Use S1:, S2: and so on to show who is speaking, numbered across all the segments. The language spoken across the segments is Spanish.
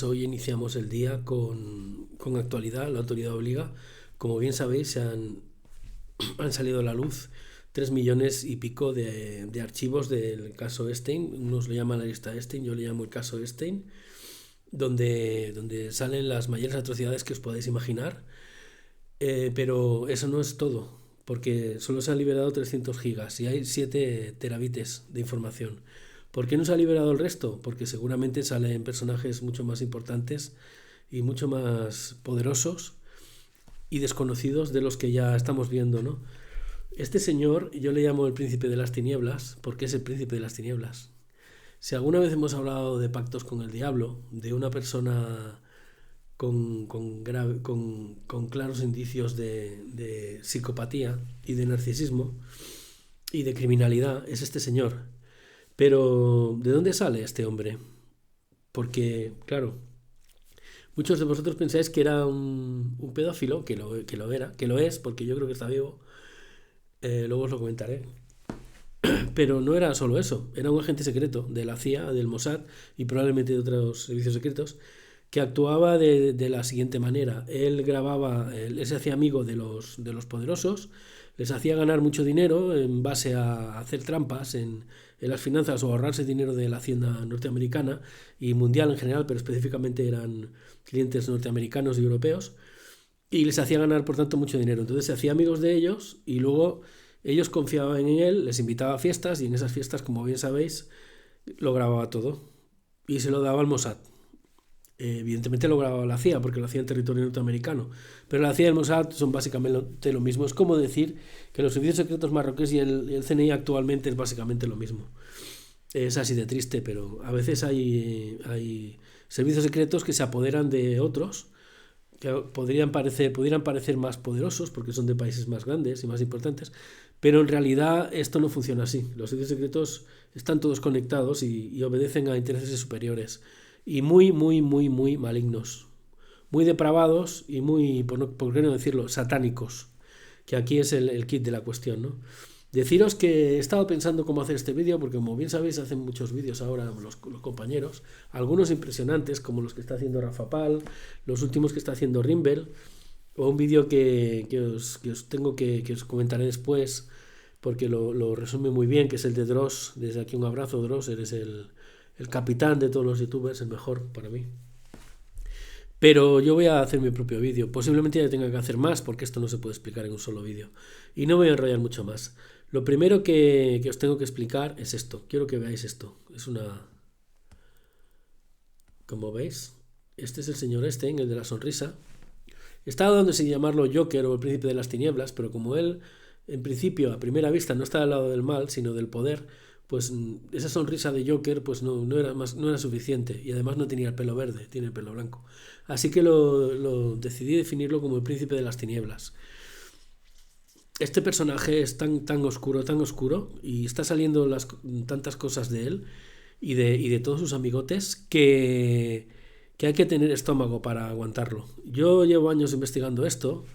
S1: Hoy iniciamos el día con actualidad, la actualidad obliga. Como bien sabéis, han salido a la luz 3 millones y pico de archivos del caso Epstein. Unos lo llaman la lista Epstein, yo le llamo el caso Epstein, donde salen las mayores atrocidades que os podáis imaginar. Pero eso no es todo, porque solo se han liberado 300 gigas y hay 7 terabytes de información. ¿Por qué no se ha liberado el resto? Porque seguramente salen personajes mucho más importantes y mucho más poderosos y desconocidos de los que ya estamos viendo, ¿no? Este señor, yo le llamo el príncipe de las tinieblas, porque es el príncipe de las tinieblas. Si alguna vez hemos hablado de pactos con el diablo, de una persona con claros indicios de psicopatía y de narcisismo y de criminalidad, es este señor. Pero, ¿de dónde sale este hombre? Porque, claro, muchos de vosotros pensáis que era un pedófilo, que lo es, porque yo creo que está vivo, luego os lo comentaré. Pero no era solo eso, era un agente secreto de la CIA, del Mossad y probablemente de otros servicios secretos, que actuaba de la siguiente manera. Él grababa, él se hacía amigo de los poderosos, les hacía ganar mucho dinero en base a hacer trampas en las finanzas o ahorrarse dinero de la hacienda norteamericana y mundial en general, pero específicamente eran clientes norteamericanos y europeos, y les hacía ganar por tanto mucho dinero. Entonces se hacía amigos de ellos y luego ellos confiaban en él, les invitaba a fiestas y en esas fiestas, como bien sabéis, lo grababa todo y se lo daba al Mossad. Evidentemente lo grababa la CIA porque lo hacía en territorio norteamericano, pero la CIA y el Mossad son básicamente lo mismo. Es como decir que los servicios secretos marroquíes y el CNI actualmente es básicamente lo mismo. Es así de triste, pero a veces hay servicios secretos que se apoderan de otros que pudieran parecer más poderosos porque son de países más grandes y más importantes, pero en realidad esto no funciona así. Los servicios secretos están todos conectados y obedecen a intereses superiores y muy, muy, muy, muy malignos, muy depravados y muy, por qué no decirlo, satánicos, que aquí es el kit de la cuestión, ¿no? Deciros que he estado pensando cómo hacer este vídeo, porque como bien sabéis, hacen muchos vídeos ahora los compañeros, algunos impresionantes, como los que está haciendo Rafa Pal, los últimos que está haciendo Rimbel, o un vídeo que os tengo que os comentaré después, porque lo resume muy bien, que es el de Dross. Desde aquí un abrazo, Dross, eres el capitán de todos los youtubers, el mejor para mí. Pero yo voy a hacer mi propio vídeo. Posiblemente ya tenga que hacer más porque esto no se puede explicar en un solo vídeo. Y no voy a enrollar mucho más. Lo primero que os tengo que explicar es esto. Quiero que veáis esto. Es una... Como veis, este es el señor Epstein, el de la sonrisa. Estaba dándose llamarlo Joker o el príncipe de las tinieblas, pero como él, en principio, a primera vista, no está al lado del mal, sino del poder, pues esa sonrisa de Joker pues no era suficiente y además no tenía el pelo verde, tiene el pelo blanco. Así que decidí definirlo como el príncipe de las tinieblas. Este personaje es tan oscuro y está saliendo tantas cosas de él y de todos sus amigotes que hay que tener estómago para aguantarlo. Yo llevo años investigando esto.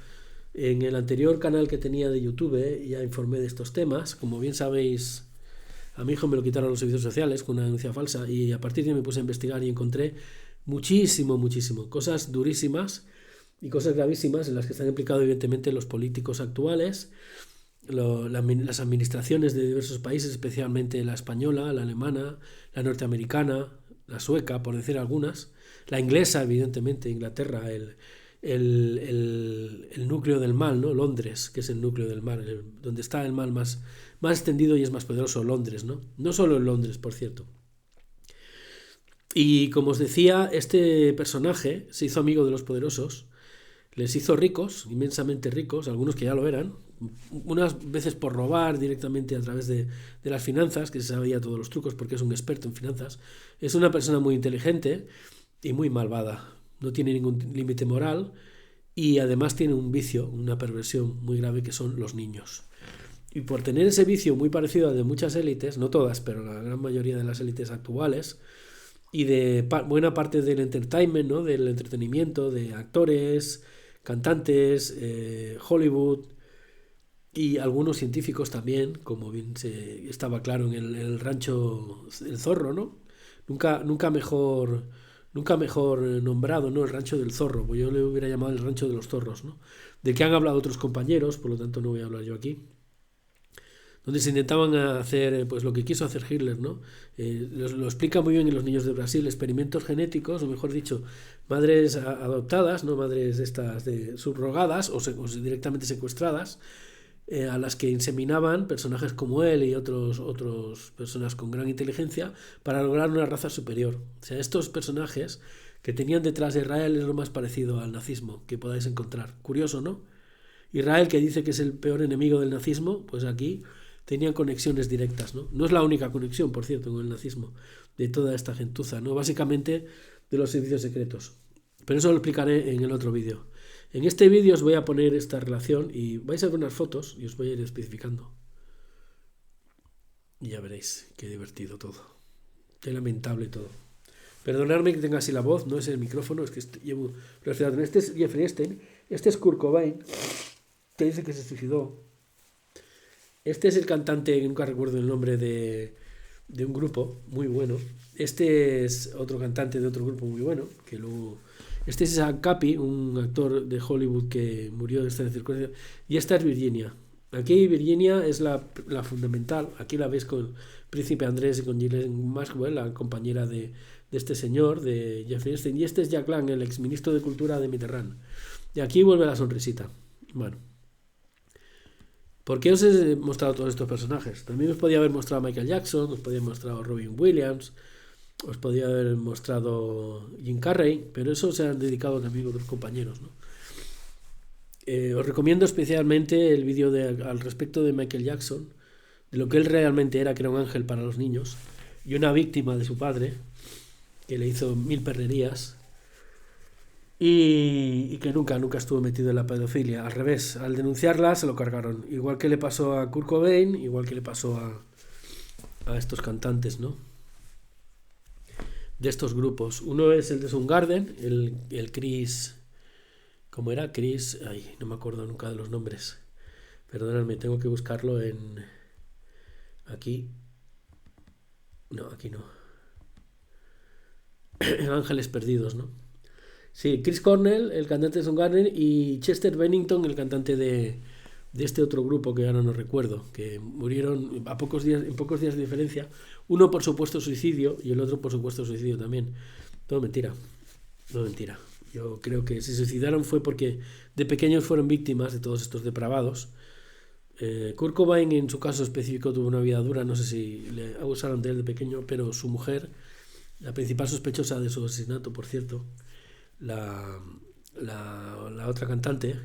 S1: En el anterior canal que tenía de YouTube ya informé de estos temas. Como bien sabéis, a mi hijo me lo quitaron los servicios sociales con una denuncia falsa y a partir de ahí me puse a investigar y encontré muchísimo, cosas durísimas y cosas gravísimas en las que están implicados evidentemente los políticos actuales, las administraciones de diversos países, especialmente la española, la alemana, la norteamericana, la sueca, por decir algunas, la inglesa, evidentemente, Inglaterra, el núcleo del mal, ¿no? Londres, que es el núcleo del mal, donde está el mal más extendido y es más poderoso, Londres, ¿no? No solo en Londres, por cierto. Y como os decía, este personaje se hizo amigo de los poderosos, les hizo ricos, inmensamente ricos, algunos que ya lo eran, unas veces por robar directamente a través de las finanzas, que se sabía todos los trucos porque es un experto en finanzas. Es una persona muy inteligente y muy malvada, no tiene ningún límite moral y además tiene un vicio, una perversión muy grave que son los niños. Y por tener ese vicio muy parecido al de muchas élites, no todas, pero la gran mayoría de las élites actuales, y de buena parte del entertainment, ¿no? Del entretenimiento, de actores, cantantes, Hollywood y algunos científicos también, como bien estaba claro en el rancho El Zorro, ¿no? Nunca mejor nunca mejor nombrado, ¿no? El rancho del zorro, pues yo le hubiera llamado el rancho de los zorros, ¿no? Del que han hablado otros compañeros, por lo tanto no voy a hablar yo aquí, donde se intentaban hacer pues lo que quiso hacer Hitler, ¿no? Lo explica muy bien en Los niños de Brasil, experimentos genéticos, o mejor dicho, madres adoptadas, no madres estas de subrogadas o directamente secuestradas, a las que inseminaban personajes como él y otros personas con gran inteligencia para lograr una raza superior. O sea, estos personajes que tenían detrás de Israel es lo más parecido al nazismo que podáis encontrar. Curioso, ¿no? Israel, que dice que es el peor enemigo del nazismo, pues aquí tenían conexiones directas, ¿no? No es la única conexión, por cierto, con el nazismo, de toda esta gentuza, ¿no? Básicamente de los servicios secretos. Pero eso lo explicaré en el otro vídeo. En este vídeo os voy a poner esta relación y vais a ver unas fotos y os voy a ir especificando. Y ya veréis, qué divertido todo. Qué lamentable todo. Perdonadme que tenga así la voz, no es el micrófono, es que llevo... Este es Jeffrey Epstein, este es Kurt Cobain, que dice que se suicidó. Este es el cantante, nunca recuerdo el nombre de un grupo muy bueno. Este es otro cantante de otro grupo muy bueno, que luego... Este es Isaac Capi, un actor de Hollywood que murió de esta circunstancia. Y esta es Virginia. Aquí Virginia es la fundamental. Aquí la ves con Príncipe Andrés y con Ghislaine Maxwell, la compañera de este señor, de Jeffrey Epstein. Y este es Jack Lang, el exministro de Cultura de Mitterrand. Y aquí vuelve la sonrisita. Bueno. ¿Por qué os he mostrado todos estos personajes? También os podía haber mostrado a Michael Jackson, os podía haber mostrado a Robin Williams, os podía haber mostrado Jim Carrey, pero eso se han dedicado también otros compañeros, ¿no? Os recomiendo especialmente el vídeo al respecto de Michael Jackson, de lo que él realmente era, que era un ángel para los niños, y una víctima de su padre, que le hizo mil perrerías, y que nunca estuvo metido en la pedofilia. Al revés, al denunciarla se lo cargaron. Igual que le pasó a Kurt Cobain, igual que le pasó a estos cantantes, ¿no? De estos grupos. Uno es el de Soundgarden, el Chris... ¿Cómo era? Chris... Ay, no me acuerdo nunca de los nombres. Perdóname, tengo que buscarlo en... Aquí. No, aquí no. Ángeles Perdidos, ¿no? Sí, Chris Cornell, el cantante de Soundgarden, y Chester Bennington, el cantante de este otro grupo que ahora no recuerdo, que murieron en pocos días de diferencia, uno por supuesto suicidio y el otro por supuesto suicidio también. Todo mentira, no mentira. Yo creo que se suicidaron fue porque de pequeños fueron víctimas de todos estos depravados. Kurt Cobain en su caso específico tuvo una vida dura, no sé si le abusaron de él de pequeño, pero su mujer, la principal sospechosa de su asesinato, por cierto, la otra cantante,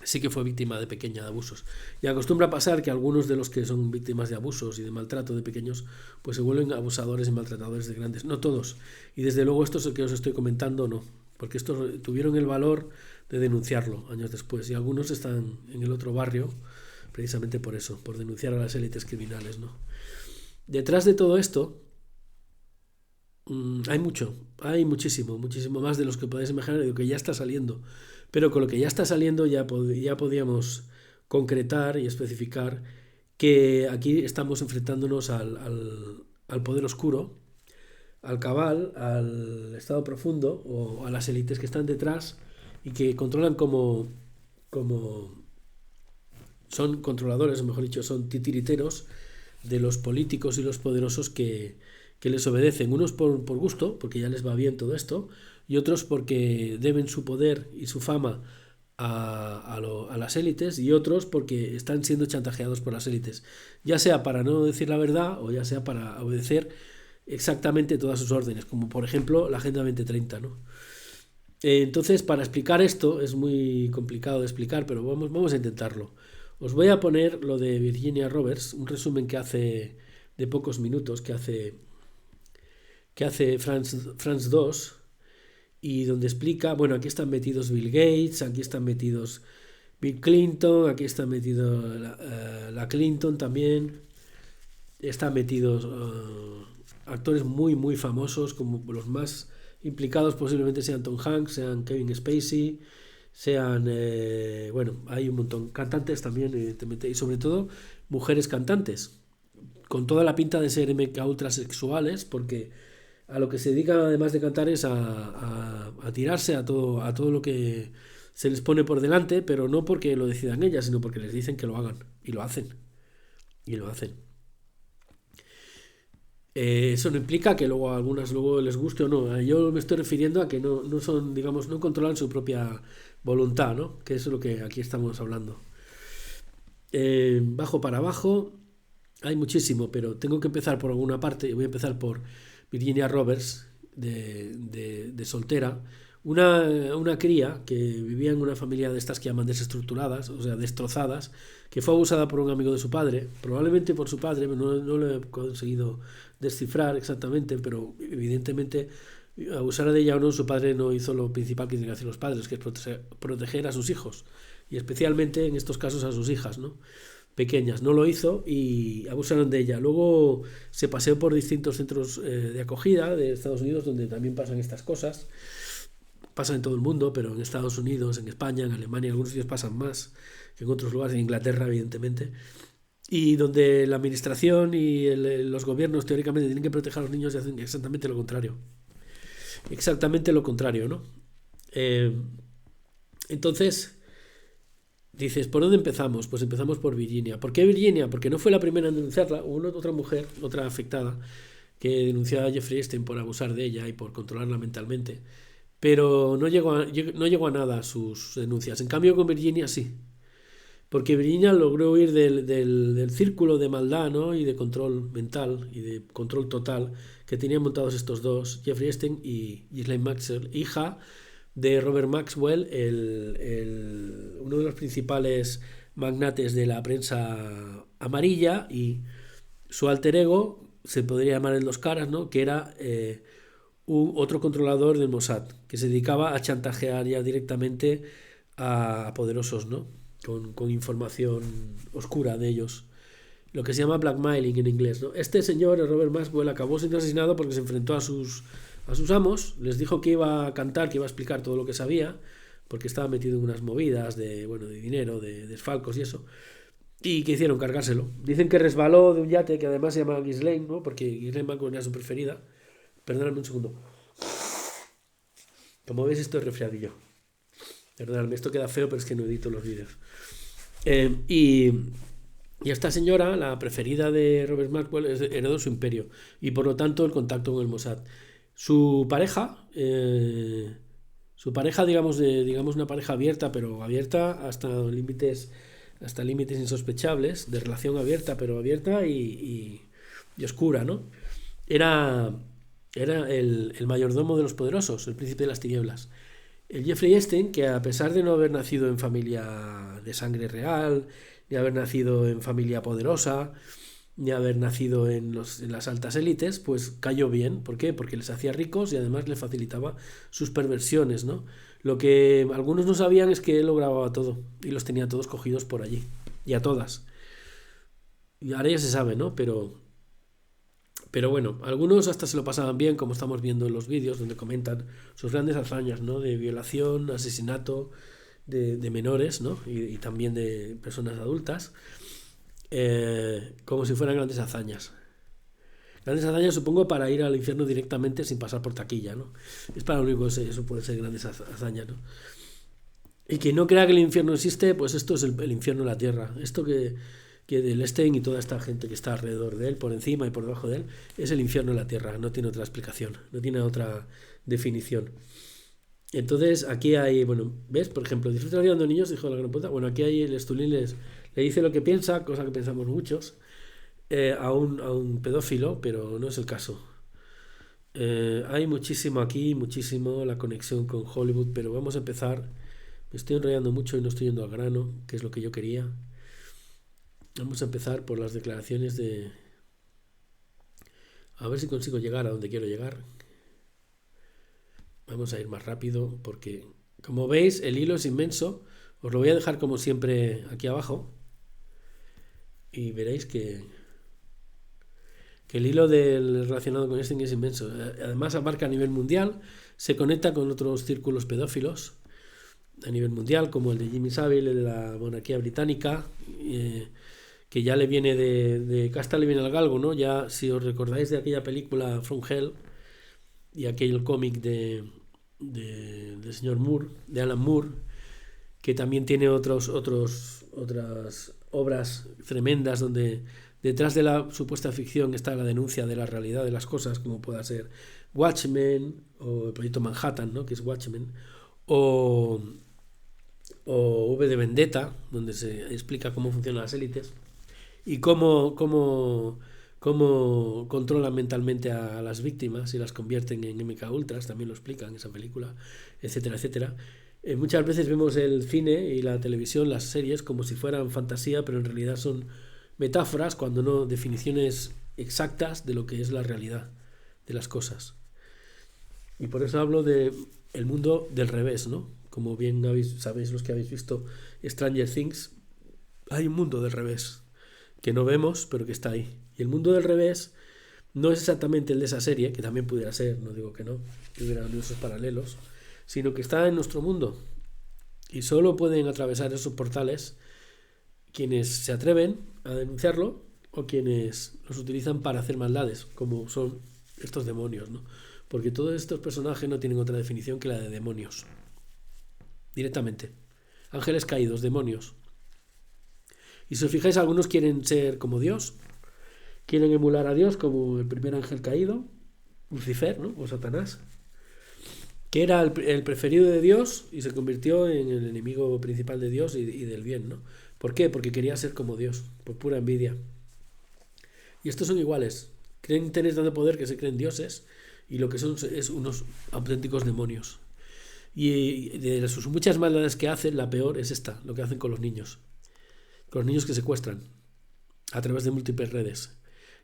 S1: sí que fue víctima de pequeña de abusos. Y acostumbra pasar que algunos de los que son víctimas de abusos y de maltrato de pequeños, pues se vuelven abusadores y maltratadores de grandes. No todos. Y desde luego estos que os estoy comentando no. Porque estos tuvieron el valor de denunciarlo años después. Y algunos están en el otro barrio precisamente por eso, por denunciar a las élites criminales, ¿no? Detrás de todo esto hay muchísimo más de los que podéis imaginar y de lo que ya está saliendo. Pero con lo que ya está saliendo ya podíamos concretar y especificar que aquí estamos enfrentándonos al poder oscuro, al cabal, al estado profundo o a las élites que están detrás y que controlan como son controladores, o mejor dicho, son titiriteros de los políticos y los poderosos que les obedecen, unos por gusto, porque ya les va bien todo esto, y otros porque deben su poder y su fama a las élites, y otros porque están siendo chantajeados por las élites, ya sea para no decir la verdad o ya sea para obedecer exactamente todas sus órdenes, como por ejemplo la Agenda 2030, ¿no? Entonces, para explicar esto, es muy complicado de explicar, pero vamos a intentarlo. Os voy a poner lo de Virginia Roberts, un resumen que hace de pocos minutos, que hace France 2, y donde explica, bueno, aquí están metidos Bill Gates, aquí están metidos Bill Clinton, aquí está metido la Clinton también, están metidos actores muy famosos, como los más implicados posiblemente sean Tom Hanks, sean Kevin Spacey, sean, bueno, hay un montón, cantantes también, evidentemente, y sobre todo mujeres cantantes, con toda la pinta de ser MK ultrasexuales, porque a lo que se dedican además de cantar es a tirarse a todo lo que se les pone por delante, pero no porque lo decidan ellas, sino porque les dicen que lo hagan, y lo hacen, y lo hacen. Eso no implica que luego a algunas luego les guste o no. Yo me estoy refiriendo a que no son, digamos, no controlan su propia voluntad, ¿no? Que eso es lo que aquí estamos hablando. Bajo para abajo hay muchísimo, pero tengo que empezar por alguna parte y voy a empezar por Virginia Roberts, de soltera, una cría que vivía en una familia de estas que llaman desestructuradas, o sea, destrozadas, que fue abusada por un amigo de su padre, probablemente por su padre, pero no lo he conseguido descifrar exactamente, pero evidentemente abusar de ella o no, su padre no hizo lo principal que tienen que hacer los padres, que es proteger a sus hijos, y especialmente en estos casos a sus hijas, ¿no? Pequeñas. No lo hizo y abusaron de ella. Luego se paseó por distintos centros de acogida de Estados Unidos donde también pasan estas cosas. Pasan en todo el mundo, pero en Estados Unidos, en España, en Alemania, en algunos sitios pasan más que en otros lugares, en Inglaterra, evidentemente. Y donde la administración y los gobiernos teóricamente tienen que proteger a los niños y hacen exactamente lo contrario. Exactamente lo contrario, ¿no? Entonces, dices, ¿por dónde empezamos? Pues empezamos por Virginia. ¿Por qué Virginia? Porque no fue la primera en denunciarla. Hubo otra mujer, otra afectada, que denunció a Jeffrey Epstein por abusar de ella y por controlarla mentalmente. Pero no llegó a nada sus denuncias. En cambio, con Virginia sí. Porque Virginia logró huir del círculo de maldad, ¿no? Y de control mental y de control total que tenían montados estos dos, Jeffrey Epstein y Ghislaine Maxwell, hija de Robert Maxwell, uno de los principales magnates de la prensa amarilla, y su alter ego, se podría llamar en dos caras, ¿no? Que era otro controlador del Mossad, que se dedicaba a chantajear ya directamente a poderosos, ¿no? Con información oscura de ellos. Lo que se llama blackmailing en inglés, ¿no? Este señor, Robert Maxwell, acabó siendo asesinado porque se enfrentó a sus amos, les dijo que iba a cantar, que iba a explicar todo lo que sabía, porque estaba metido en unas movidas de dinero, de desfalcos y eso, y que hicieron cargárselo. Dicen que resbaló de un yate, que además se llama Ghislaine, ¿no? Porque Ghislaine Maxwell era su preferida. Perdóname un segundo. Como veis, esto es resfriadillo. Perdóname, esto queda feo, pero es que no edito los vídeos. Y esta señora, la preferida de Robert Maxwell, heredó su imperio y por lo tanto el contacto con el Mossad. Su pareja, digamos una pareja abierta, pero abierta hasta límites insospechables, de relación abierta, pero abierta y oscura, ¿no? Era el mayordomo de los poderosos, el príncipe de las tinieblas. El Jeffrey Epstein, que a pesar de no haber nacido en familia de sangre real, ni haber nacido en familia poderosa, ni haber nacido en las altas élites, pues cayó bien. ¿Por qué? Porque les hacía ricos y además le facilitaba sus perversiones, ¿no? Lo que algunos no sabían es que él lo grababa todo y los tenía todos cogidos por allí, y a todas. Y ahora ya se sabe, ¿no? Pero bueno, algunos hasta se lo pasaban bien, como estamos viendo en los vídeos donde comentan sus grandes hazañas, ¿no? De violación, asesinato de menores, ¿no? Y también de personas adultas, como si fueran grandes hazañas. Grandes hazañas, supongo, para ir al infierno directamente sin pasar por taquilla, ¿no? Es para lo único que eso puede ser grandes hazañas, ¿no? Y quien no crea que el infierno existe, pues esto es el infierno en la tierra. Esto que del Epstein y toda esta gente que está alrededor de él, por encima y por debajo de él, es el infierno en la tierra. No tiene otra explicación, no tiene otra definición. Entonces, aquí hay, bueno, ¿ves? Por ejemplo, disfruta la vida de niños, dijo la gran puta. Bueno, aquí hay el Estulín le dice lo que piensa, cosa que pensamos muchos, a un pedófilo, pero no es el caso. Hay muchísimo aquí, muchísimo la conexión con Hollywood, pero vamos a empezar. Me estoy enrollando mucho y no estoy yendo al grano, que es lo que yo quería. Vamos a empezar por las declaraciones de... A ver si consigo llegar a donde quiero llegar. Vamos a ir más rápido porque, como veis, el hilo es inmenso. Os lo voy a dejar como siempre aquí abajo. Y veréis que el hilo relacionado con este es inmenso. Además abarca a nivel mundial. Se conecta con otros círculos pedófilos a nivel mundial, como el de Jimmy Savile, el de la monarquía británica, que ya le viene de casta le viene al galgo, ¿no? Ya, si os recordáis de aquella película From Hell y aquel cómic del señor Moore, de Alan Moore, que también tiene otras obras tremendas donde detrás de la supuesta ficción está la denuncia de la realidad de las cosas, como pueda ser Watchmen o el proyecto Manhattan, ¿no? Que es Watchmen, o V de Vendetta, donde se explica cómo funcionan las élites y cómo controlan mentalmente a las víctimas y las convierten en MK Ultras, también lo explican en esa película, etcétera, etcétera. Muchas veces vemos el cine y la televisión, las series, como si fueran fantasía, pero en realidad son metáforas, cuando no definiciones exactas de lo que es la realidad de las cosas. Y por eso hablo de el mundo del revés, ¿no? Como bien sabéis los que habéis visto Stranger Things, hay un mundo del revés que no vemos, pero que está ahí. Y el mundo del revés no es exactamente el de esa serie, que también pudiera ser, no digo que no, que hubiera universos paralelos, sino que está en nuestro mundo. Y solo pueden atravesar esos portales quienes se atreven a denunciarlo o quienes los utilizan para hacer maldades, como son estos demonios, ¿no? Porque todos estos personajes no tienen otra definición que la de demonios. Directamente. Ángeles caídos, demonios. Y si os fijáis, algunos quieren ser como Dios, quieren emular a Dios, como el primer ángel caído, Lucifer, ¿no? O Satanás, que era el preferido de Dios y se convirtió en el enemigo principal de Dios y del bien, ¿no? ¿Por qué? Porque quería ser como Dios, por pura envidia. Y estos son iguales, creen tener tanto poder que se creen dioses y lo que son es unos auténticos demonios. Y de sus muchas maldades que hacen, la peor es esta, lo que hacen con los niños que secuestran a través de múltiples redes,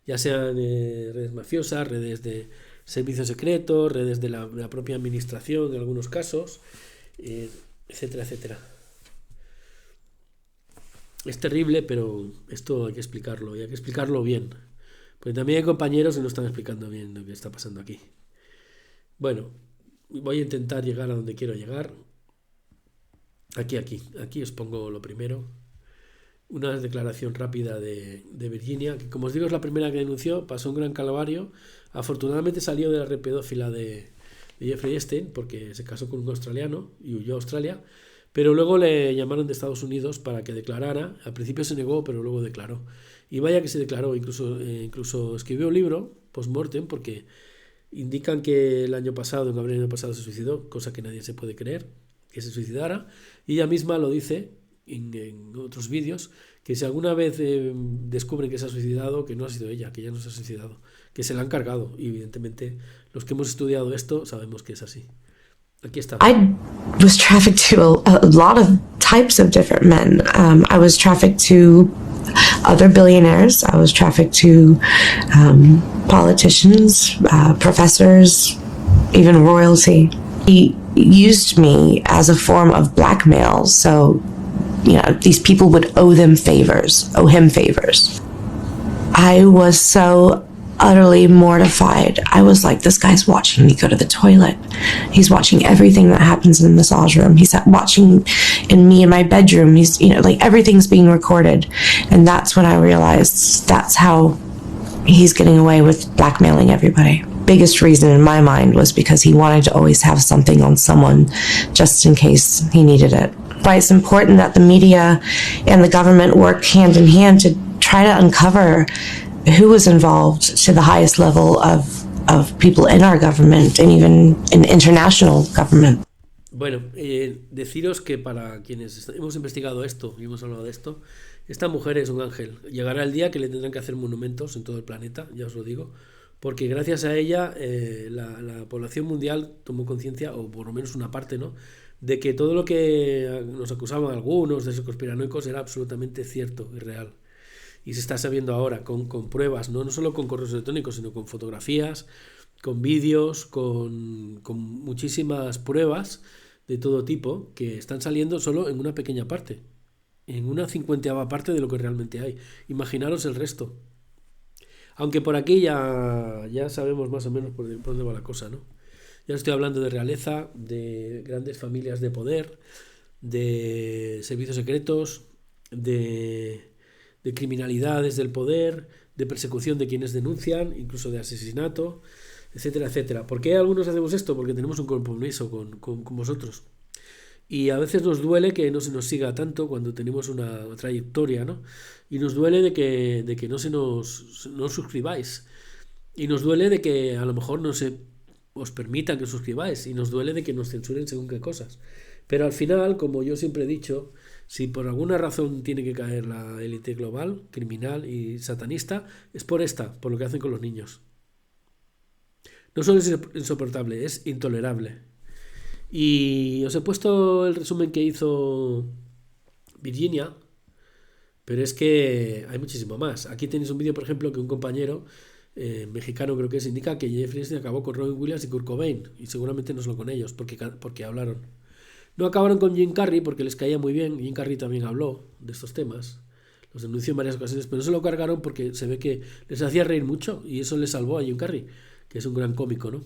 S1: ya sean redes mafiosas, redes de servicios secretos, redes de la propia administración en algunos casos, etcétera, etcétera. Es terrible, pero esto hay que explicarlo, y hay que explicarlo bien, porque también hay compañeros que no están explicando bien lo que está pasando aquí. Bueno, voy a intentar llegar a donde quiero llegar. Aquí os pongo lo primero. Una declaración rápida de Virginia, que como os digo es la primera que denunció, pasó un gran calvario. Afortunadamente salió de la red pedófila de Jeffrey Epstein, porque se casó con un australiano y huyó a Australia, pero luego le llamaron de Estados Unidos para que declarara. Al principio se negó, pero luego declaró. Y vaya que se declaró, incluso escribió un libro post-mortem, porque indican que en abril del año pasado se suicidó, cosa que nadie se puede creer, que se suicidara, y ella misma lo dice en otros vídeos, que si alguna vez descubren que se ha suicidado, que no ha sido ella, que ella no se ha suicidado, que se la han cargado, y evidentemente los que hemos estudiado esto sabemos que es así. Aquí está.
S2: I was trafficked to a lot of types of different men. I was trafficked to other billionaires. I was trafficked to politicians, professors, even royalty. He used me as a form of blackmail, so these people would owe him favors. I was so utterly mortified. I was like, this guy's watching me go to the toilet. He's watching everything that happens in the massage room. He's watching in me in my bedroom. He's, like everything's being recorded. And that's when I realized that's how he's getting away with blackmailing everybody. Biggest reason in my mind was because he wanted to always have something on someone just in case he needed it. Why it's important that the media and the government work hand in hand to try to uncover who was involved to the highest level of people in our government and even in international government.
S1: Bueno, deciros que para quienes hemos investigado esto y hemos hablado de esto, esta mujer es un ángel. Llegará el día que le tendrán que hacer monumentos en todo el planeta, ya os lo digo, porque gracias a ella la población mundial tomó conciencia, o por lo menos una parte, ¿no?, de que todo lo que nos acusaban algunos de ser conspiranoicos era absolutamente cierto y real. Y se está sabiendo ahora con pruebas, no solo con correos electrónicos, sino con fotografías, con vídeos, con muchísimas pruebas de todo tipo que están saliendo solo en una pequeña parte, en una 50ª parte de lo que realmente hay. Imaginaros el resto. Aunque por aquí ya sabemos más o menos por dónde va la cosa, ¿no? Ya estoy hablando de realeza, de grandes familias de poder, de servicios secretos, de de criminalidad desde el poder, de persecución de quienes denuncian, incluso de asesinato, etcétera, etcétera. ¿Por qué algunos hacemos esto? Porque tenemos un compromiso con vosotros. Y a veces nos duele que no se nos siga tanto cuando tenemos una trayectoria, ¿no? Y nos duele de que no os suscribáis. Y nos duele de que a lo mejor no se os permitan que os suscribáis. Y nos duele de que nos censuren según qué cosas. Pero al final, como yo siempre he dicho, si por alguna razón tiene que caer la élite global, criminal y satanista, es por lo que hacen con los niños. No solo es insoportable, es intolerable. Y os he puesto el resumen que hizo Virginia, pero es que hay muchísimo más. Aquí tenéis un vídeo, por ejemplo, que un compañero mexicano creo que indica que Jeffrey Epstein acabó con Robin Williams y Kurt Cobain, y seguramente no solo con ellos, porque hablaron. No acabaron con Jim Carrey porque les caía muy bien. Jim Carrey también habló de estos temas, los denunció en varias ocasiones, pero no se lo cargaron porque se ve que les hacía reír mucho y eso les salvó a Jim Carrey, que es un gran cómico, ¿no?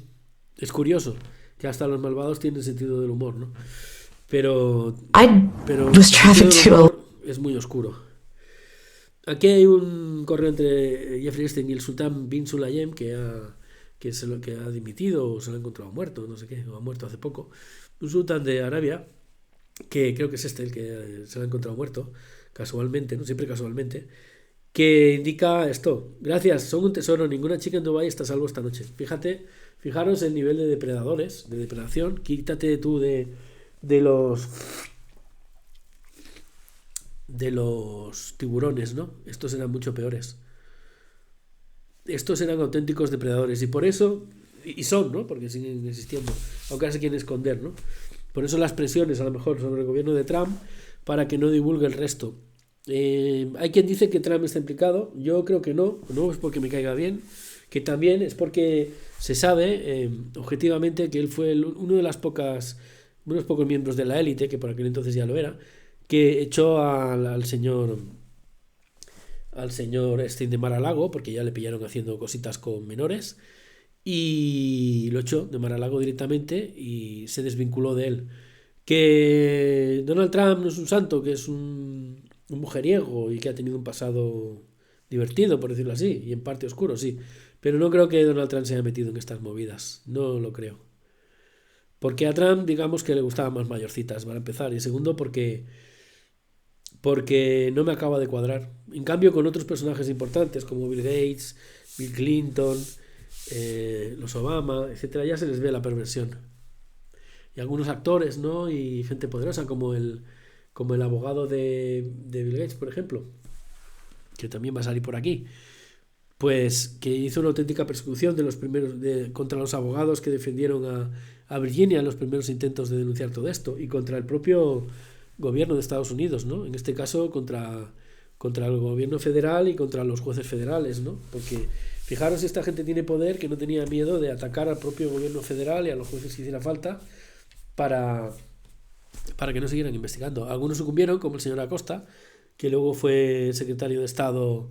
S1: Es curioso que hasta los malvados tienen sentido del humor, ¿no? Pero el sentido del humor es muy oscuro. Aquí hay un correo entre Jeffrey Epstein y el sultán bin Sulayem que ha dimitido o se lo ha encontrado muerto, no sé qué, o ha muerto hace poco. Un sultán de Arabia, que creo que es el que se lo ha encontrado muerto, casualmente, no siempre casualmente, que indica esto: gracias, son un tesoro, ninguna chica en Dubái está a salvo esta noche. Fijaros el nivel de depredadores, de depredación. Quítate tú de los tiburones, ¿no? Estos eran mucho peores. Estos eran auténticos depredadores y por eso, y son, ¿no? Porque siguen existiendo, aunque ahora se quieren esconder, ¿no? Por eso las presiones a lo mejor sobre el gobierno de Trump para que no divulgue el resto. Hay quien dice que Trump está implicado. Yo creo que no es porque me caiga bien, que también es porque se sabe objetivamente que él fue uno de unos pocos miembros de la élite, que por aquel entonces ya lo era, que echó al señor Epstein de Mar-a-Lago, porque ya le pillaron haciendo cositas con menores, y lo echó de Mar-a-Lago directamente y se desvinculó de él. Que Donald Trump no es un santo, que es un mujeriego y que ha tenido un pasado divertido, por decirlo así, y en parte oscuro, sí, pero no creo que Donald Trump se haya metido en estas movidas, no lo creo. Porque a Trump, digamos que le gustaban más mayorcitas, para empezar, y segundo porque no me acaba de cuadrar. En cambio, con otros personajes importantes como Bill Gates, Bill Clinton, los Obama, etcétera, ya se les ve la perversión. Y algunos actores, ¿no? Y gente poderosa como el abogado de Bill Gates, por ejemplo, que también va a salir por aquí, pues que hizo una auténtica persecución de los primeros contra los abogados que defendieron a Virginia en los primeros intentos de denunciar todo esto, y contra el propio gobierno de Estados Unidos, ¿no? En este caso contra el gobierno federal y contra los jueces federales, ¿no? Porque fijaros, si esta gente tiene poder, que no tenía miedo de atacar al propio gobierno federal y a los jueces que hiciera falta para que no siguieran investigando. Algunos sucumbieron, como el señor Acosta, que luego fue secretario de Estado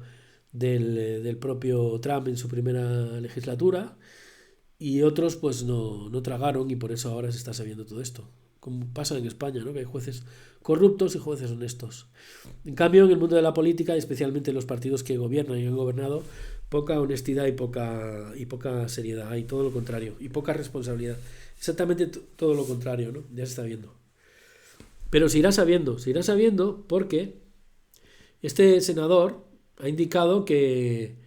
S1: del propio Trump en su primera legislatura, y otros pues no tragaron, y por eso ahora se está sabiendo todo esto, como pasa en España, ¿no? Que hay jueces corruptos y jueces honestos. En cambio, en el mundo de la política, especialmente en los partidos que gobiernan y han gobernado, poca honestidad y poca seriedad, hay todo lo contrario, y poca responsabilidad, exactamente todo lo contrario, ¿no? Ya se está viendo. Pero se irá sabiendo porque este senador ha indicado que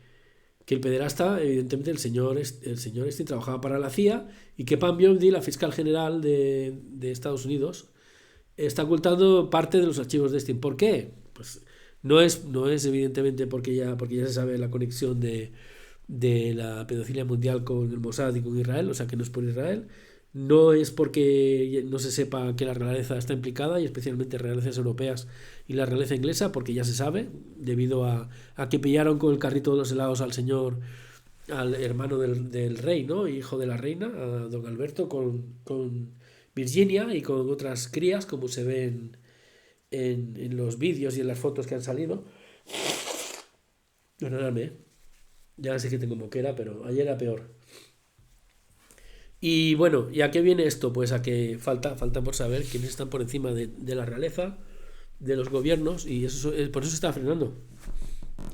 S1: el pederasta, evidentemente el señor este trabajaba para la CIA, y que Pam Bondi, la fiscal general de Estados Unidos, está ocultando parte de los archivos de Epstein. ¿Por qué? Pues no es evidentemente porque ya se sabe la conexión de la pedofilia mundial con el Mossad y con Israel, o sea que no es por Israel. No es porque no se sepa que la realeza está implicada, y especialmente realezas europeas y la realeza inglesa, porque ya se sabe, debido a que pillaron con el carrito de los helados al hermano del rey, ¿no? Hijo de la reina, a don Alberto, con Virginia y con otras crías, como se ven en los vídeos y en las fotos que han salido. Perdonadme, ya sé que tengo moquera, pero ayer era peor. Y bueno, ¿y a qué viene esto? Pues a que falta por saber quiénes están por encima de la realeza, de los gobiernos, y por eso se está frenando.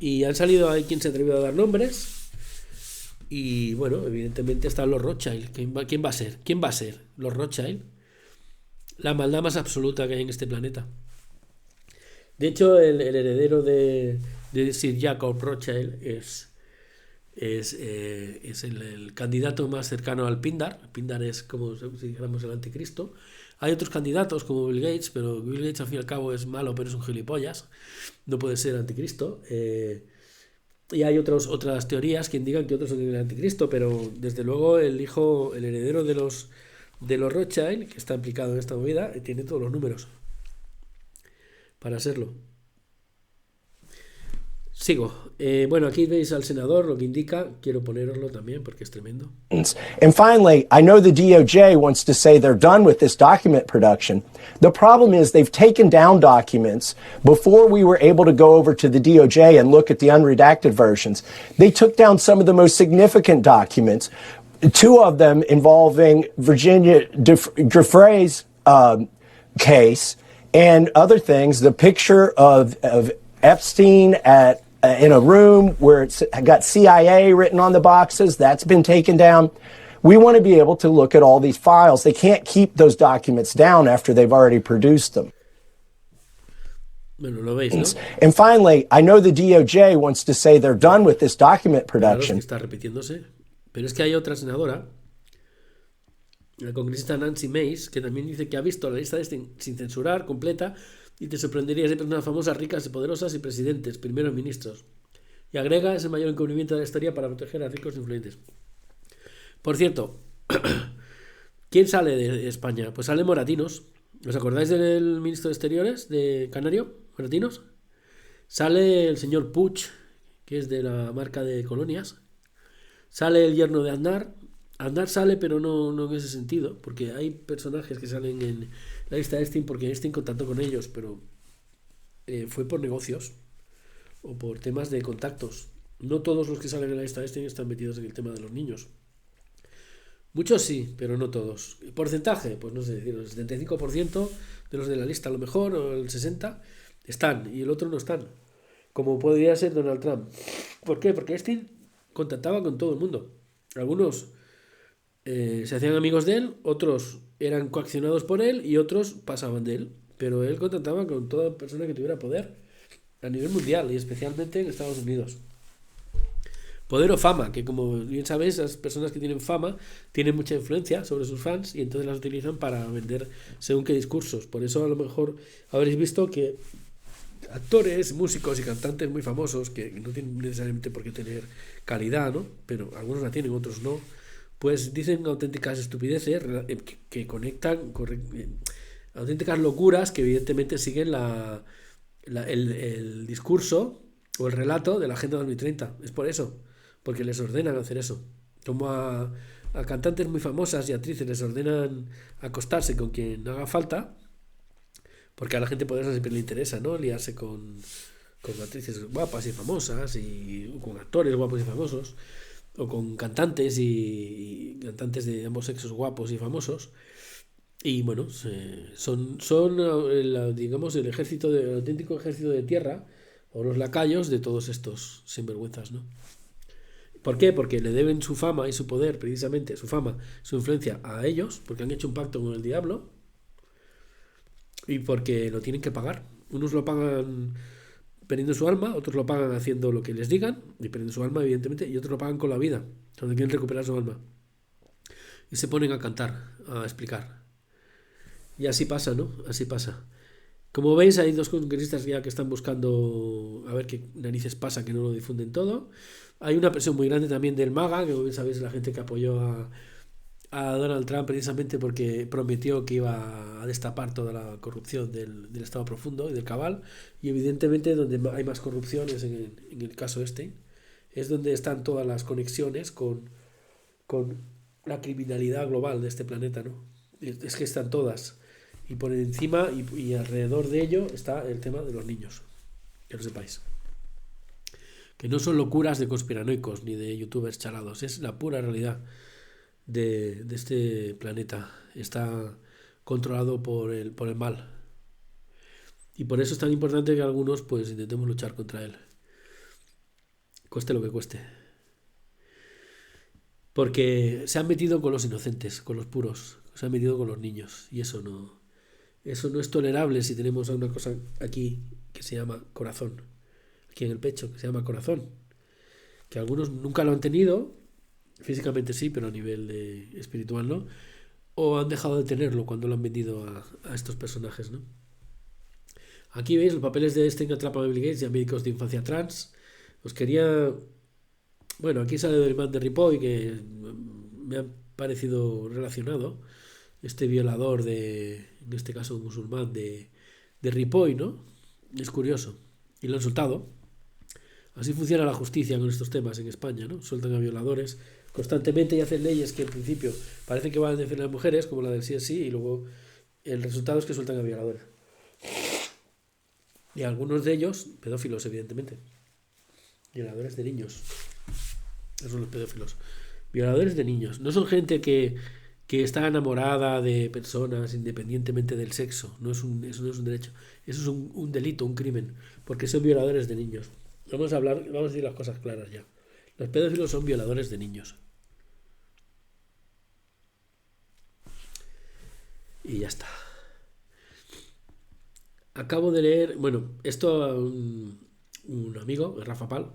S1: Y han salido, hay quien se ha atrevido a dar nombres. Y bueno, evidentemente están los Rothschild. ¿Quién va a ser? ¿Quién va a ser? Los Rothschild. La maldad más absoluta que hay en este planeta. De hecho, el heredero de Sir Jacob Rothschild es el candidato más cercano al Pindar. Pindar es como si dijéramos el anticristo. Hay otros candidatos como Bill Gates, pero Bill Gates al fin y al cabo es malo, pero es un gilipollas. No puede ser anticristo. Y hay otras teorías que indican que otros son el anticristo, pero desde luego el heredero de los Rothschild, que está implicado en esta movida, tiene todos los números para serlo. Sigo. Bueno, aquí veis al senador, lo que indica. Quiero poneroslo también porque es tremendo.
S3: And finally, I know the DOJ wants to say they're done with this document production. The problem is they've taken down documents before we were able to go over to the DOJ and look at the unredacted versions. They took down some of the most significant documents, two of them involving Virginia Giuffre's case and other things. The picture of Epstein in a room where it's got CIA written on the boxes, that's been taken down. We want to be able to look at all these files. They can't keep those documents down after they've already produced them.
S1: Bueno, lo veis, ¿no?
S3: And finally, I know the DOJ wants to say they're done with this document production.
S1: Claro, está repitiéndose. Pero es que hay otra senadora, la congresista Nancy Mace, que también dice que ha visto la lista sin censurar, completa, y te sorprenderías de personas famosas, ricas y poderosas y presidentes, primeros ministros. Y agrega, es el mayor encubrimiento de la historia para proteger a ricos e influyentes. Por cierto, ¿quién sale de España? Pues sale Moratinos. ¿Os acordáis del ministro de Exteriores de Canario? Moratinos. Sale el señor Puig, que es de la marca de colonias. Sale el yerno de Aznar. Aznar sale, pero no en ese sentido, porque hay personajes que salen en la lista de Epstein porque Epstein contactó con ellos, pero fue por negocios o por temas de contactos. No todos los que salen en la lista de Epstein están metidos en el tema de los niños. Muchos sí, pero no todos. ¿El porcentaje? Pues no sé decir, el 75% de los de la lista a lo mejor, o el 60%, están, y el otro no están. Como podría ser Donald Trump. ¿Por qué? Porque Epstein contactaba con todo el mundo. Algunos se hacían amigos de él, otros eran coaccionados por él y otros pasaban de él. Pero él contactaba con toda persona que tuviera poder a nivel mundial y especialmente en Estados Unidos. Poder o fama, que como bien sabéis, las personas que tienen fama tienen mucha influencia sobre sus fans y entonces las utilizan para vender según qué discursos. Por eso a lo mejor habréis visto que actores, músicos y cantantes muy famosos, que no tienen necesariamente por qué tener calidad, ¿no? Pero algunos la tienen, otros no, pues dicen auténticas estupideces que conectan, auténticas locuras que evidentemente siguen el discurso o el relato de la Agenda 2030. Es por eso, porque les ordenan hacer eso. Como a cantantes muy famosas y actrices les ordenan acostarse con quien haga falta, porque a la gente poderosa siempre le interesa, ¿no? Liarse con actrices guapas y famosas y con actores guapos y famosos, o con cantantes y cantantes de ambos sexos guapos y famosos. Y bueno, son digamos el auténtico ejército de tierra o los lacayos de todos estos sinvergüenzas, ¿no? ¿Por qué? Porque le deben su fama y su poder, precisamente su fama, su influencia a ellos, porque han hecho un pacto con el diablo y porque lo tienen que pagar. Unos lo pagan perdiendo su alma, otros lo pagan haciendo lo que les digan y perdiendo su alma, evidentemente, y otros lo pagan con la vida, cuando quieren recuperar su alma. Y se ponen a cantar, a explicar. Y así pasa, ¿no? Así pasa. Como veis, hay dos congresistas ya que están buscando a ver qué narices pasa, que no lo difunden todo. Hay una presión muy grande también del MAGA, que como bien sabéis, la gente que apoyó a Donald Trump precisamente porque prometió que iba a destapar toda la corrupción del Estado profundo y del cabal. Y evidentemente donde hay más corrupción es en el caso este. Es donde están todas las conexiones con la criminalidad global de este planeta, ¿no? Es que están todas. Y por encima y alrededor de ello está el tema de los niños. Que lo sepáis. Que no son locuras de conspiranoicos ni de youtubers chalados. Es la pura realidad de este planeta. Está controlado por el mal. Y por eso es tan importante que algunos pues intentemos luchar contra él. cueste lo que cueste. Porque se han metido con los inocentes, con los puros, se han metido con los niños. Y eso no es tolerable si tenemos una cosa aquí que se llama corazón. Aquí en el pecho, que se llama corazón. Que algunos nunca lo han tenido, físicamente sí, pero a nivel espiritual no. O han dejado de tenerlo cuando lo han vendido a estos personajes, ¿no? Aquí veis los papeles de Stein Atrapa a Bill Gates y a médicos de infancia trans. Os quería... Bueno, aquí sale del man de Ripoll, que me ha parecido relacionado. Este violador en este caso musulmán, de Ripoll, ¿no? Es curioso. Y lo han soltado. Así funciona la justicia con estos temas en España, ¿no? Sueltan a violadores constantemente y hacen leyes que en principio parece que van a defender a las mujeres, como la del sí es sí, y luego el resultado es que sueltan a violadores. Y algunos de ellos, pedófilos, evidentemente. Violadores de niños. Esos son los pedófilos. Violadores de niños. No son gente que está enamorada de personas independientemente del sexo. Eso no es un derecho. Eso es un delito, un crimen. Porque son violadores de niños. Vamos a decir las cosas claras ya. Los pedófilos son violadores de niños. Y ya está. Acabo de leer, bueno, esto un amigo, Rafa Pal,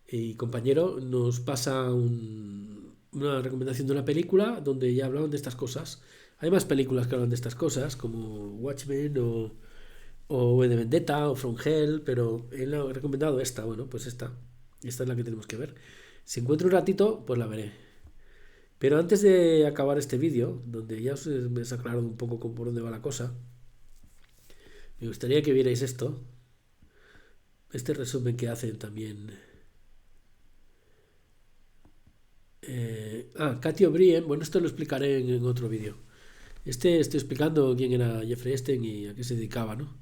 S1: y compañero, nos pasa una recomendación de una película donde ya hablaban de estas cosas. Hay más películas que hablan de estas cosas, como Watchmen o V de Vendetta o From Hell, pero él ha recomendado esta. Bueno, pues esta es la que tenemos que ver. Si encuentro un ratito, pues la veré. Pero antes de acabar este vídeo, donde ya me he aclarado un poco por dónde va la cosa, me gustaría que vierais esto. Este resumen que hacen también. Cathy O'Brien. Bueno, esto lo explicaré en otro vídeo. Estoy explicando quién era Jeffrey Epstein y a qué se dedicaba, ¿no?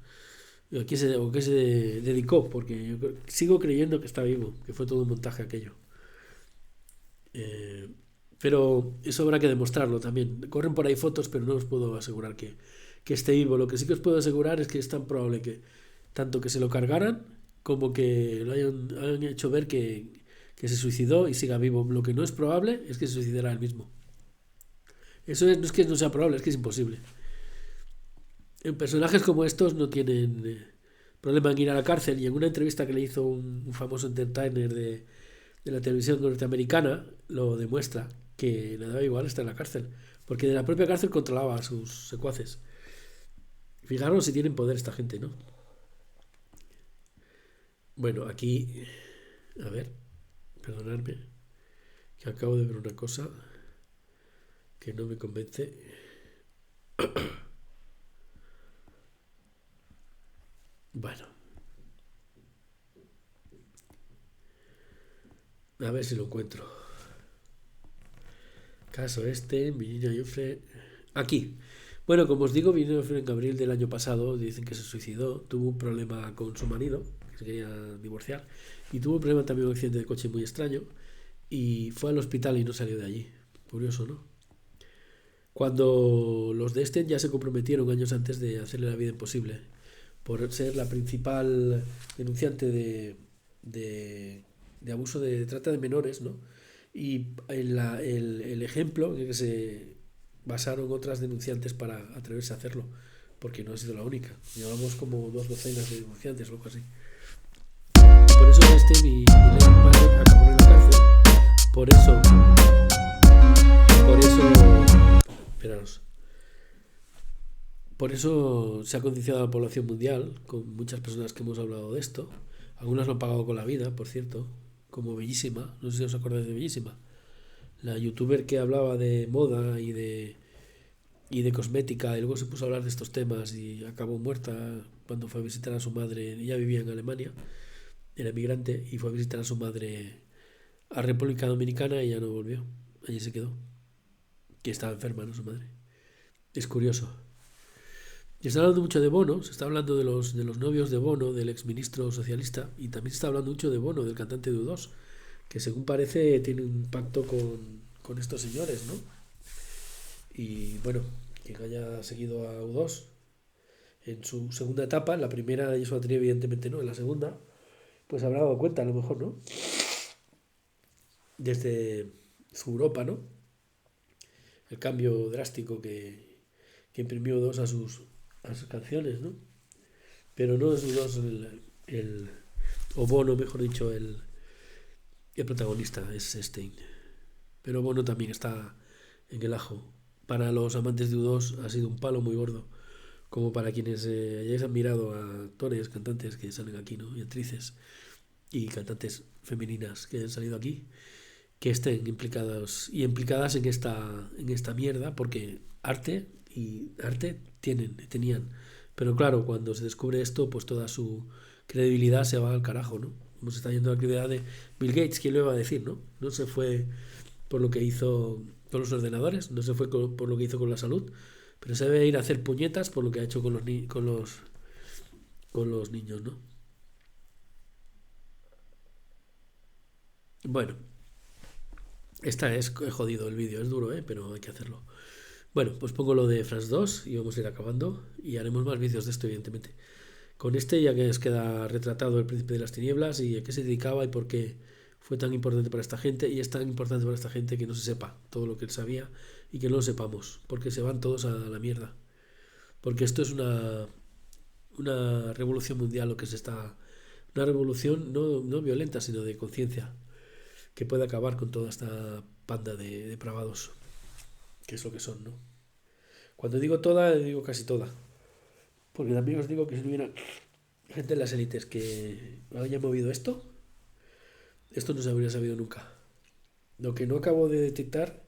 S1: O qué se dedicó, porque yo sigo creyendo que está vivo, que fue todo un montaje aquello. Pero eso habrá que demostrarlo también. Corren por ahí fotos, pero no os puedo asegurar que esté vivo. Lo que sí que os puedo asegurar es que es tan probable que tanto que se lo cargaran como que lo hayan hecho ver que se suicidó y siga vivo. Lo que no es probable es que se suicidara él mismo. Eso no es que no sea probable, es que es imposible. En personajes como estos no tienen problema en ir a la cárcel, y en una entrevista que le hizo un famoso entertainer de la televisión norteamericana lo demuestra, que le daba igual estar en la cárcel, porque de la propia cárcel controlaba a sus secuaces. Fijaros si tienen poder esta gente, ¿no? Bueno, aquí, a ver, perdonadme, que acabo de ver una cosa que no me convence. Bueno, a ver si lo encuentro. Caso Virginia Giuffre. Aquí. Bueno, como os digo, Virginia Giuffre en abril del año pasado dicen que se suicidó. Tuvo un problema con su marido, que se quería divorciar. Y tuvo un problema también, un accidente de coche muy extraño. Y fue al hospital y no salió de allí. Curioso, ¿no? Cuando los de Epstein ya se comprometieron años antes de hacerle la vida imposible, por ser la principal denunciante de abuso de trata de menores, ¿no? Y el ejemplo en el que se basaron otras denunciantes para atreverse a hacerlo, porque no ha sido la única. Llevamos como 2 docenas de denunciantes o algo así. Por eso Epstein y Lehman acabaron en la cárcel. Por eso, esperaros. Por eso se ha concienciado a la población mundial, con muchas personas que hemos hablado de esto. Algunas lo han pagado con la vida, por cierto, como Bellísima. No sé si os acordáis de Bellísima, la youtuber que hablaba de moda y de cosmética, y luego se puso a hablar de estos temas y acabó muerta cuando fue a visitar a su madre. Ella vivía en Alemania, era migrante, y fue a visitar a su madre a República Dominicana y ya no volvió. Allí se quedó, que estaba enferma, ¿no? Su madre. Es curioso. Y se está hablando mucho de Bono, se está hablando de los novios de Bono, del exministro socialista, y también se está hablando mucho de Bono, del cantante de U2, que según parece tiene un pacto con estos señores, ¿no? Y bueno, quien haya seguido a U2 en su segunda etapa, en la primera de su batería evidentemente no, en la segunda, pues habrá dado cuenta a lo mejor, ¿no? desde su Europa, ¿no? El cambio drástico que imprimió dos a sus canciones, ¿no? Pero no es dos o Bono, mejor dicho, el protagonista es Stein. Pero Bono también está en el ajo. Para los amantes de U2 ha sido un palo muy gordo, como para quienes hayáis admirado a actores, cantantes que salen aquí, ¿no? Y actrices y cantantes femeninas que han salido aquí, que estén implicadas en esta mierda, porque arte tenían. Pero claro, cuando se descubre esto, pues toda su credibilidad se va al carajo, ¿no? Como se está yendo la credibilidad de Bill Gates, ¿quién lo iba a decir, no? No se fue por lo que hizo con los ordenadores, no se fue por lo que hizo con la salud, pero se debe ir a hacer puñetas por lo que ha hecho con los niños, ¿no? Bueno, esta es jodido el vídeo, es duro, pero hay que hacerlo. Bueno, pues pongo lo de France 2 y vamos a ir acabando y haremos más vídeos de esto, evidentemente. Con este ya que os queda retratado el príncipe de las tinieblas y a qué se dedicaba y por qué fue tan importante para esta gente, y es tan importante para esta gente que no se sepa todo lo que él sabía y que no lo sepamos, porque se van todos a la mierda. Porque esto es una revolución mundial, una revolución no violenta, sino de conciencia, que puede acabar con toda esta panda de depravados, que es lo que son, ¿no? Cuando digo toda, digo casi toda, porque también os digo que si no hubiera gente en las élites que haya movido esto no se habría sabido nunca. Lo que no acabo de detectar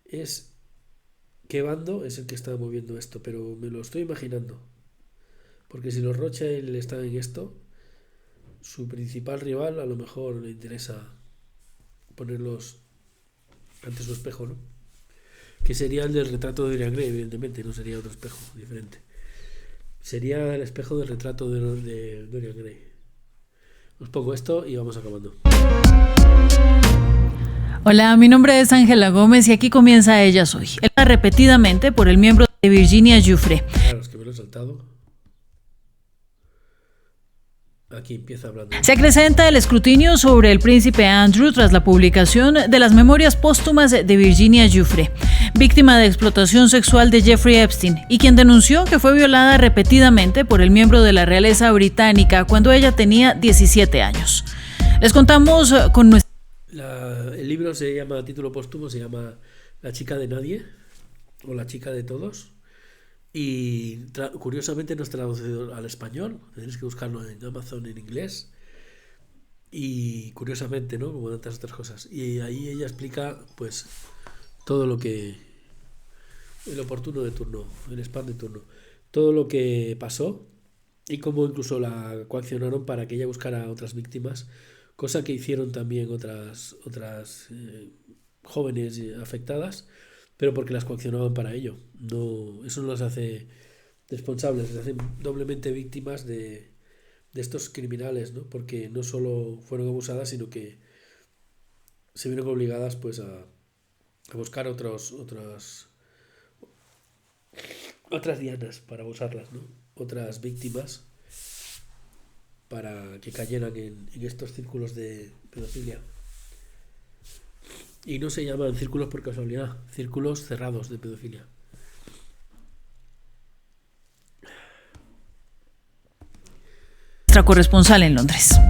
S1: es qué bando es el que está moviendo esto, pero me lo estoy imaginando, porque si los Rothschild están en esto, su principal rival a lo mejor le interesa ponerlos ante su espejo, ¿no? Que sería el del retrato de Dorian Gray, evidentemente, no sería otro espejo diferente. Sería el espejo del retrato de Dorian Gray. Os pongo esto y vamos acabando.
S4: Hola, mi nombre es Ángela Gómez y aquí comienza Ella Soy, repetidamente por el miembro de Virginia Giuffre.
S1: Claro, es que me lo he saltado. Aquí empieza hablando.
S4: Se acrecenta el escrutinio sobre el príncipe Andrew tras la publicación de las memorias póstumas de Virginia Giuffre, víctima de explotación sexual de Jeffrey Epstein y quien denunció que fue violada repetidamente por el miembro de la realeza británica cuando ella tenía 17 años. Les contamos con nuestra...
S1: El libro a título póstumo se llama La chica de nadie o La chica de todos. Y curiosamente no está traducido al español, tenéis que buscarlo en Amazon en inglés. Y curiosamente, ¿no? Como tantas otras cosas. Y ahí ella explica, pues, todo lo que... el oportuno de turno, el spam de turno. Todo lo que pasó y cómo incluso la coaccionaron para que ella buscara a otras víctimas, cosa que hicieron también otras jóvenes afectadas, pero porque las coaccionaban para ello. No, eso no las hace responsables, les hacen doblemente víctimas de estos criminales, ¿no? Porque no solo fueron abusadas, sino que se vieron obligadas pues a buscar otras dianas para abusarlas, ¿no? Otras víctimas para que cayeran en estos círculos de pedofilia. Y no se llaman círculos por casualidad, círculos cerrados de pedofilia.
S4: Nuestra corresponsal en Londres.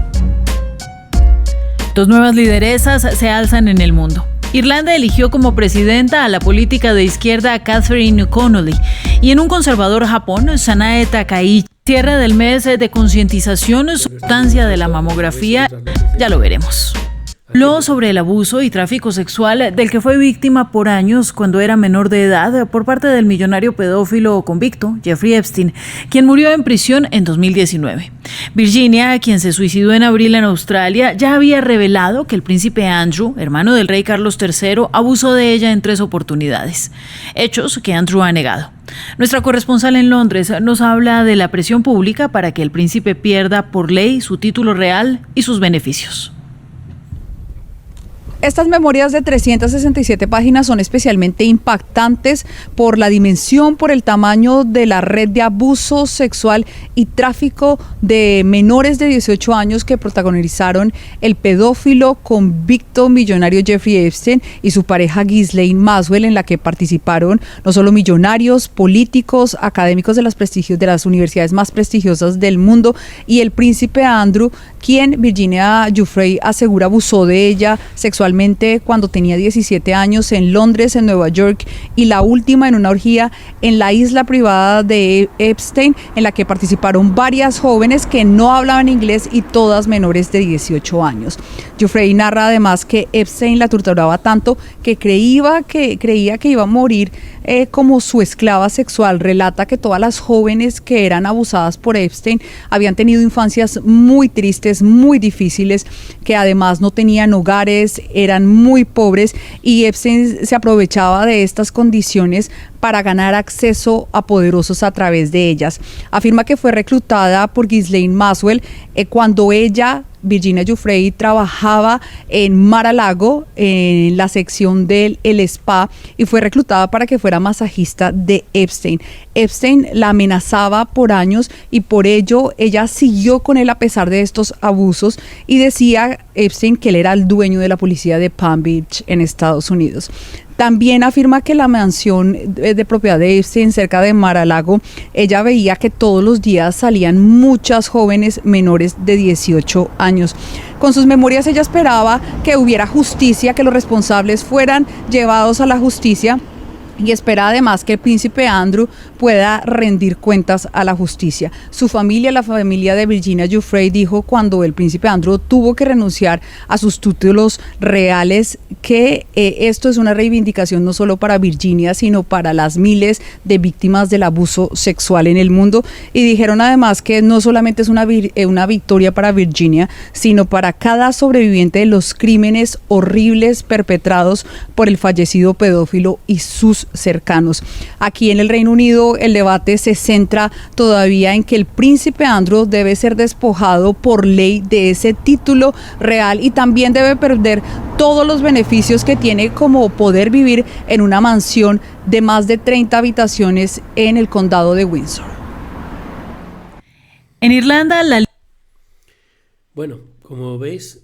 S4: Dos nuevas lideresas se alzan en el mundo. Irlanda eligió como presidenta a la política de izquierda Catherine Connolly y en un conservador Japón, Sanae Takaichi. Cierre del mes de concientización, sustancia de la mamografía, ya lo veremos. Habló sobre el abuso y tráfico sexual del que fue víctima por años cuando era menor de edad por parte del millonario pedófilo convicto Jeffrey Epstein, quien murió en prisión en 2019. Virginia, quien se suicidó en abril en Australia, ya había revelado que el príncipe Andrew, hermano del rey Carlos III, abusó de ella en 3 oportunidades, hechos que Andrew ha negado. Nuestra corresponsal en Londres nos habla de la presión pública para que el príncipe pierda por ley su título real y sus beneficios.
S5: Estas memorias de 367 páginas son especialmente impactantes por la dimensión, por el tamaño de la red de abuso sexual y tráfico de menores de 18 años que protagonizaron el pedófilo convicto millonario Jeffrey Epstein y su pareja Ghislaine Maxwell, en la que participaron no solo millonarios, políticos, académicos de las universidades más prestigiosas del mundo y el príncipe Andrew, quien Virginia Giuffre asegura abusó de ella sexualmente cuando tenía 17 años en Londres, en Nueva York, y la última en una orgía en la isla privada de Epstein, en la que participaron varias jóvenes que no hablaban inglés y todas menores de 18 años. Giuffre narra además que Epstein la torturaba tanto que creía que iba a morir como su esclava sexual. Relata que todas las jóvenes que eran abusadas por Epstein habían tenido infancias muy tristes, muy difíciles, que además no tenían hogares, eran muy pobres, y Epstein se aprovechaba de estas condiciones para ganar acceso a poderosos a través de ellas. Afirma que fue reclutada por Ghislaine Maxwell cuando ella, Virginia Giuffre, trabajaba en Mar-a-Lago, en la sección del spa, y fue reclutada para que fuera masajista de Epstein. Epstein la amenazaba por años y por ello ella siguió con él a pesar de estos abusos, y decía Epstein que él era el dueño de la policía de Palm Beach en Estados Unidos. También afirma que la mansión de propiedad de Epstein cerca de Mar-a-Lago, ella veía que todos los días salían muchas jóvenes menores de 18 años. Con sus memorias ella esperaba que hubiera justicia, que los responsables fueran llevados a la justicia, y espera además que el príncipe Andrew pueda rendir cuentas a la justicia. Su familia, la familia de Virginia Giuffre, dijo cuando el príncipe Andrew tuvo que renunciar a sus títulos reales que esto es una reivindicación no solo para Virginia, sino para las miles de víctimas del abuso sexual en el mundo. Y dijeron además que no solamente es una victoria para Virginia, sino para cada sobreviviente de los crímenes horribles perpetrados por el fallecido pedófilo y sus cercanos. Aquí en el Reino Unido el debate se centra todavía en que el príncipe Andrew debe ser despojado por ley de ese título real y también debe perder todos los beneficios que tiene, como poder vivir en una mansión de más de 30 habitaciones en el condado de Windsor.
S4: En Irlanda,
S1: Bueno, como veis,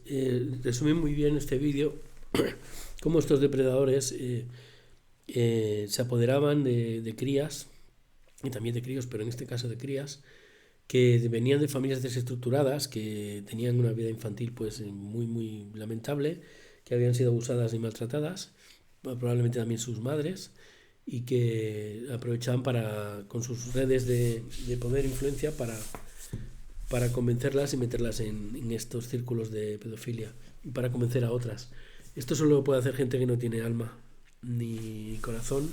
S1: resume muy bien este vídeo cómo estos depredadores se apoderaban de crías, y también de críos, pero en este caso de crías, que venían de familias desestructuradas, que tenían una vida infantil pues muy, muy lamentable, que habían sido abusadas y maltratadas, probablemente también sus madres, y que aprovechaban con sus redes de poder e influencia para convencerlas y meterlas en estos círculos de pedofilia, y para convencer a otras. Esto solo lo puede hacer gente que no tiene alma ni corazón,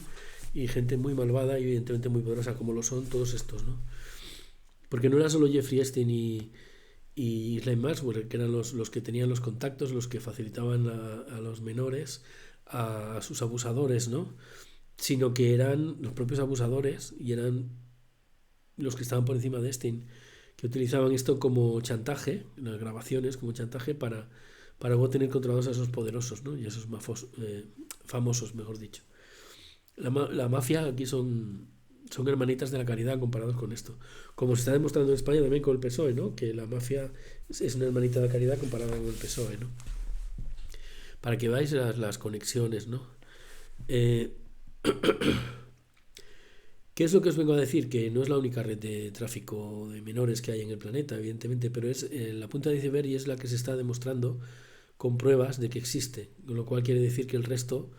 S1: y gente muy malvada y evidentemente muy poderosa, como lo son todos estos, ¿no? Porque no era solo Jeffrey Epstein y Ghislaine Maxwell, que eran los que tenían los contactos, los que facilitaban a los menores, a sus abusadores, ¿no? Sino que eran los propios abusadores, y eran los que estaban por encima de Epstein, que utilizaban esto como chantaje, las grabaciones como chantaje, para luego tener controlados a esos poderosos, ¿no? Y a esos famosos, mejor dicho. La mafia aquí son hermanitas de la caridad comparados con esto. Como se está demostrando en España también con el PSOE, ¿no? Que la mafia es una hermanita de la caridad comparada con el PSOE, ¿no? Para que veáis las conexiones, ¿no? ¿Qué es lo que os vengo a decir? Que no es la única red de tráfico de menores que hay en el planeta, evidentemente, pero es la punta de iceberg, y es la que se está demostrando con pruebas de que existe, con lo cual quiere decir que el resto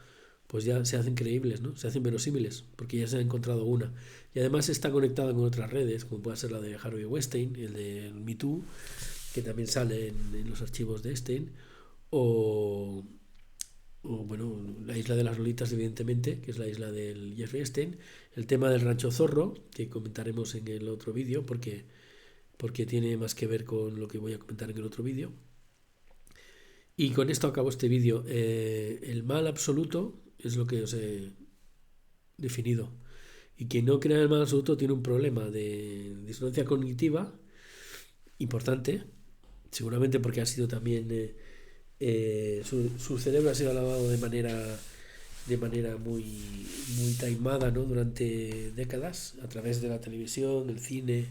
S1: pues ya se hacen creíbles, ¿no? Se hacen verosímiles, porque ya se ha encontrado una. Y además está conectada con otras redes, como puede ser la de Harvey Weinstein, el de Me Too, que también sale en los archivos de Epstein, o bueno, la isla de las Lolitas, evidentemente, que es la isla del Jeffrey Epstein, el tema del Rancho Zorro, que comentaremos en el otro vídeo, porque tiene más que ver con lo que voy a comentar en el otro vídeo. Y con esto acabo este vídeo. El mal absoluto es lo que os he definido. Y quien no crea en el mal absoluto tiene un problema de disonancia cognitiva importante, seguramente porque ha sido también su cerebro ha sido lavado de manera muy, muy taimada, ¿no? Durante décadas, a través de la televisión, el cine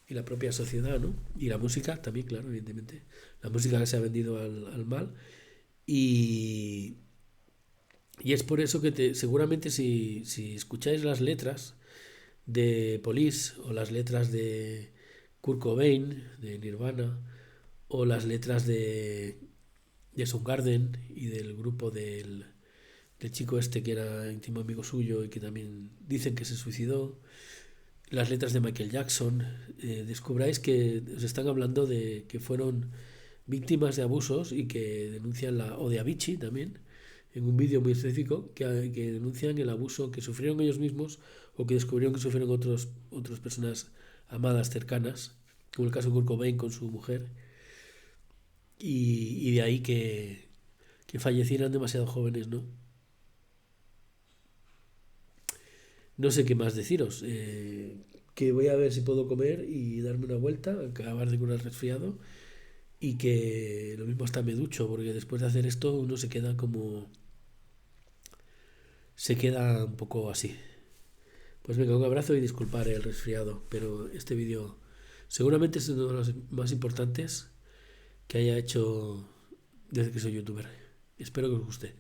S1: y la propia sociedad, ¿no? Y la música también, claro, evidentemente. La música que se ha vendido al mal. Y es por eso que seguramente si escucháis las letras de Police o las letras de Kurt Cobain, de Nirvana, o las letras de Soundgarden y del grupo del chico este que era íntimo amigo suyo y que también dicen que se suicidó, las letras de Michael Jackson, descubráis que os están hablando de que fueron víctimas de abusos y que denuncian o de Avicii también, en un vídeo muy específico, que denuncian el abuso que sufrieron ellos mismos o que descubrieron que sufrieron otras personas amadas, cercanas, como el caso de Kurt Cobain con su mujer, y de ahí que fallecieran demasiado jóvenes, ¿no? No sé qué más deciros, que voy a ver si puedo comer y darme una vuelta, acabar de curar resfriado, y que lo mismo hasta me ducho, porque después de hacer esto uno se queda un poco así. Pues venga, un abrazo y disculpar el resfriado, pero este vídeo seguramente es uno de los más importantes que haya hecho desde que soy youtuber. Espero que os guste.